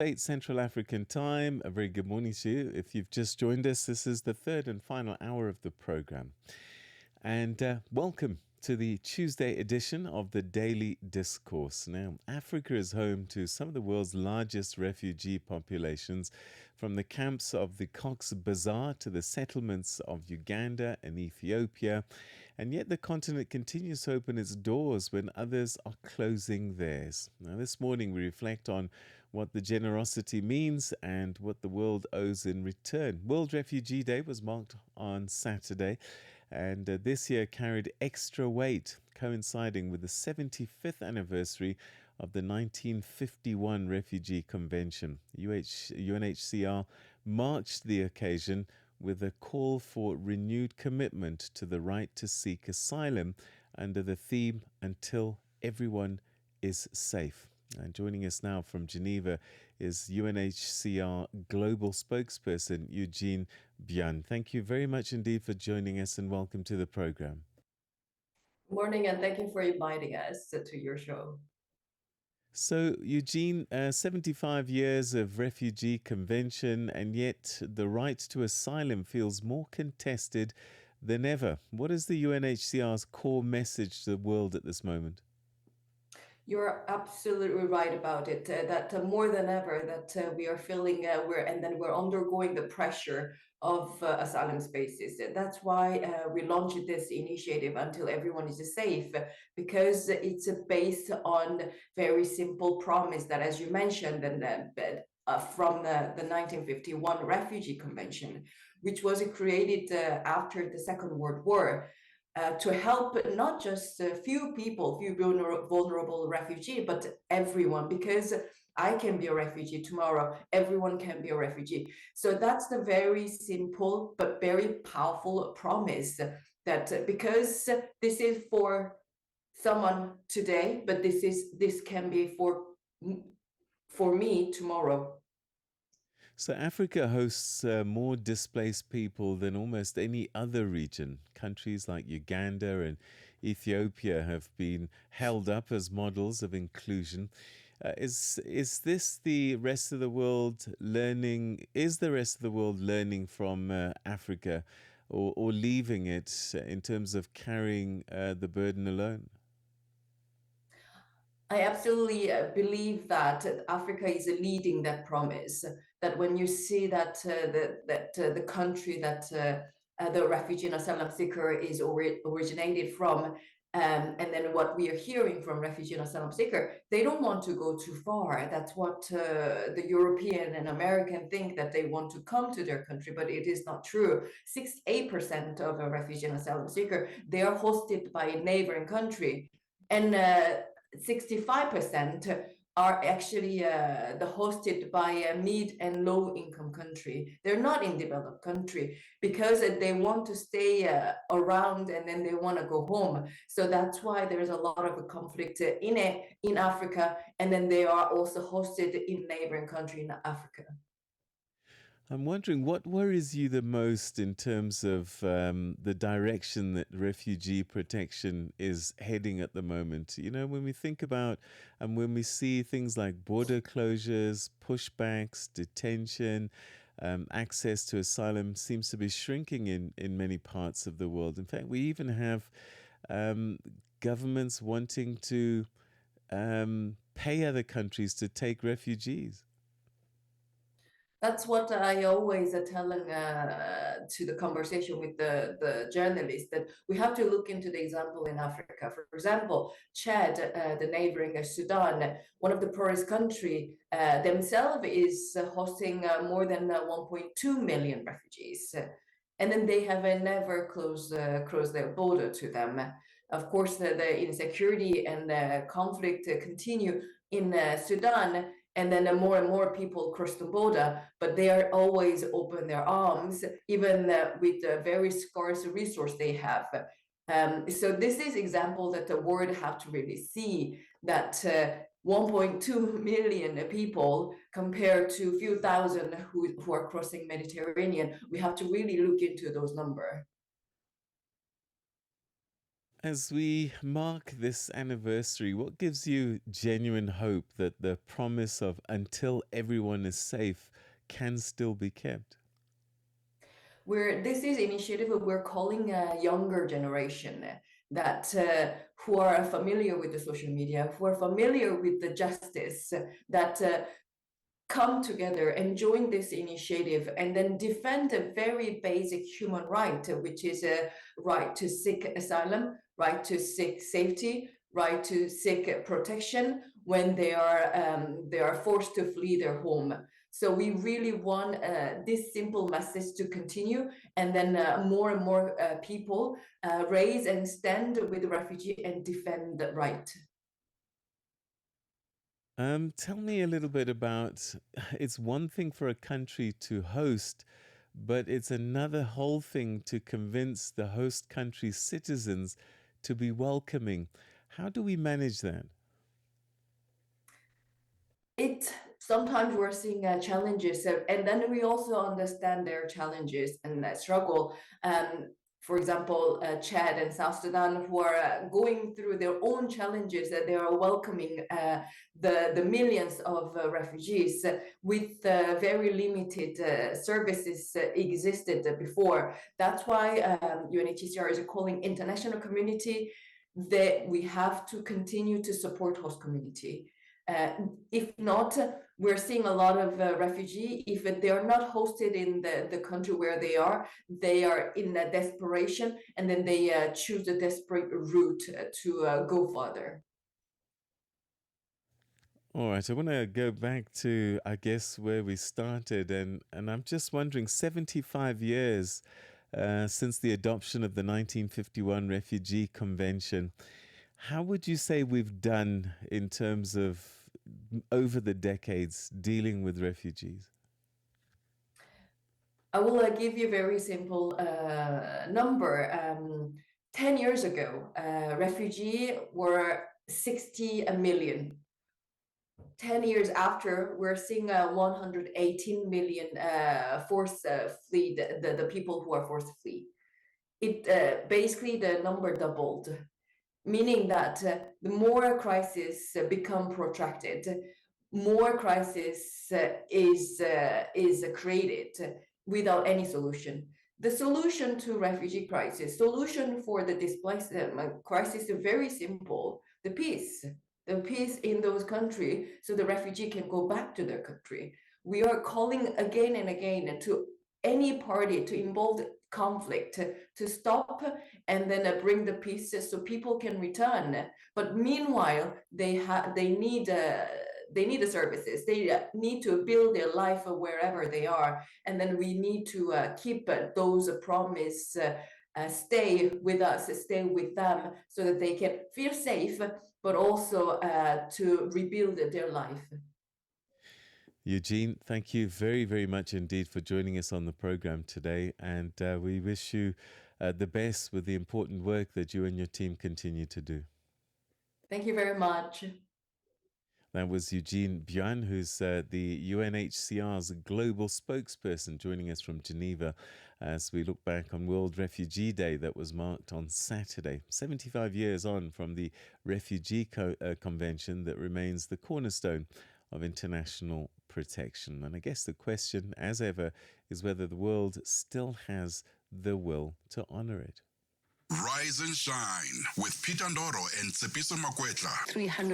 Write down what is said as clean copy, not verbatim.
8 Central African time. A very good morning to you. If you've just joined us, this is the third and final hour of the program. And welcome to the Tuesday edition of the Daily Discourse. Now, Africa is home to some of the world's largest refugee populations, from the camps of the Cox's Bazar to the settlements of Uganda and Ethiopia. And yet the continent continues to open its doors when others are closing theirs. Now, this morning we reflect on what the generosity means and what the world owes in return. World Refugee Day was marked on Saturday, and this year carried extra weight, coinciding with the 75th anniversary of the 1951 Refugee Convention. UNHCR marked the occasion with a call for renewed commitment to the right to seek asylum under the theme "Until Everyone is Safe." And joining us now from Geneva is UNHCR Global Spokesperson Eujin. Byun, thank you very much indeed for joining us and welcome to the program. Good morning, and thank you for inviting us to your show. So, Eugene, 75 years of Refugee Convention, and yet the right to asylum feels more contested than ever. What is the UNHCR's core message to the world at this moment? You're absolutely right about it. That more than ever, that we are feeling we're undergoing the pressure of asylum spaces. That's why we launched this initiative until everyone is safe, because it's based on very simple promise that, as you mentioned, from the 1951 Refugee Convention, which was created after the Second World War. To help not just a few people, few vulnerable refugee, but everyone, because I can be a refugee tomorrow, everyone can be a refugee. So that's the very simple but very powerful promise, that because this is for someone today, but this can be for me tomorrow. So Africa hosts more displaced people than almost any other region. Countries like Uganda and Ethiopia have been held up as models of inclusion. Is this the rest of the world learning? Is the rest of the world learning from Africa, or leaving it in terms of carrying the burden alone? I absolutely believe that Africa is leading that promise. That when you see that the country that the refugee and asylum seeker is originated from, and then what we are hearing from refugee and asylum seeker, they don't want to go too far. That's what the European and American think, that they want to come to their country, but it is not true. 68% of a refugee and asylum seeker, they are hosted by a neighboring country, and 65% are actually the hosted by a mid and low income country. They're not in developed country, because they want to stay around, and then they want to go home. So that's why there's a lot of conflict in Africa, and then they are also hosted in neighboring country in Africa. I'm wondering what worries you the most in terms of the direction that refugee protection is heading at the moment. You know, when we think about and when we see things like border closures, pushbacks, detention, access to asylum seems to be shrinking in many parts of the world. In fact, we even have governments wanting to pay other countries to take refugees. That's what I always telling to the conversation with the journalists, that we have to look into the example in Africa. For example, Chad, the neighboring Sudan, one of the poorest country themselves, is hosting more than 1.2 million refugees. And then they have never closed their border to them. Of course, the insecurity and the conflict continue in Sudan, and then more and more people cross the border, but they are always open their arms, even with the very scarce resource they have. So this is example that the world have to really see, that 1.2 million people compared to a few thousand who are crossing Mediterranean. We have to really look into those numbers. As we mark this anniversary, what gives you genuine hope that the promise of until everyone is safe can still be kept? This is initiative we're calling a younger generation that who are familiar with the social media, who are familiar with the justice, that come together and join this initiative and then defend a very basic human right, which is a right to seek asylum, right to seek safety, right to seek protection when they are forced to flee their home. So we really want this simple message to continue, and then more and more people raise and stand with the refugee and defend the right. Tell me a little bit about it's one thing for a country to host, but it's another whole thing to convince the host country's citizens to be welcoming. How do we manage that? It sometimes we're seeing challenges, and then we also understand their challenges and struggle. For example, Chad and South Sudan, who are going through their own challenges, that they are welcoming the millions of refugees with very limited services existed before. That's why UNHCR is calling international community that we have to continue to support host community. If not, we're seeing a lot of refugees, if they are not hosted in the country where they are in a desperation, and then they choose a desperate route to go further. All right, I want to go back to, I guess, where we started, and I'm just wondering, 75 years since the adoption of the 1951 Refugee Convention, how would you say we've done in terms of over the decades dealing with refugees? I will give you a very simple number. 10 years ago, refugees were 60 million. 10 years after, we're seeing 118 million forced flee, the people who are forced to flee. It basically the number doubled, meaning that the more crisis become protracted, more crisis is created without any solution. The solution to refugee crisis, solution for the displacement crisis is very simple: the peace in those countries, so the refugee can go back to their country. We are calling again and again to any party to involve conflict to stop and then bring the peace so people can return. But meanwhile, they need the services. They need to build their life wherever they are, and then we need to keep those promise. Stay with us, stay with them, so that they can feel safe, but also to rebuild their life. Eugene, thank you very, very much indeed for joining us on the program today. And we wish you the best with the important work that you and your team continue to do. Thank you very much. That was Eugene Byun, who's the UNHCR's global spokesperson, joining us from Geneva as we look back on World Refugee Day that was marked on Saturday, 75 years on from the Refugee Convention that remains the cornerstone of international protection. And I guess the question, as ever, is whether the world still has the will to honor it. Rise and Shine with Peter Ndoro and Tsepiso Makwetla. 300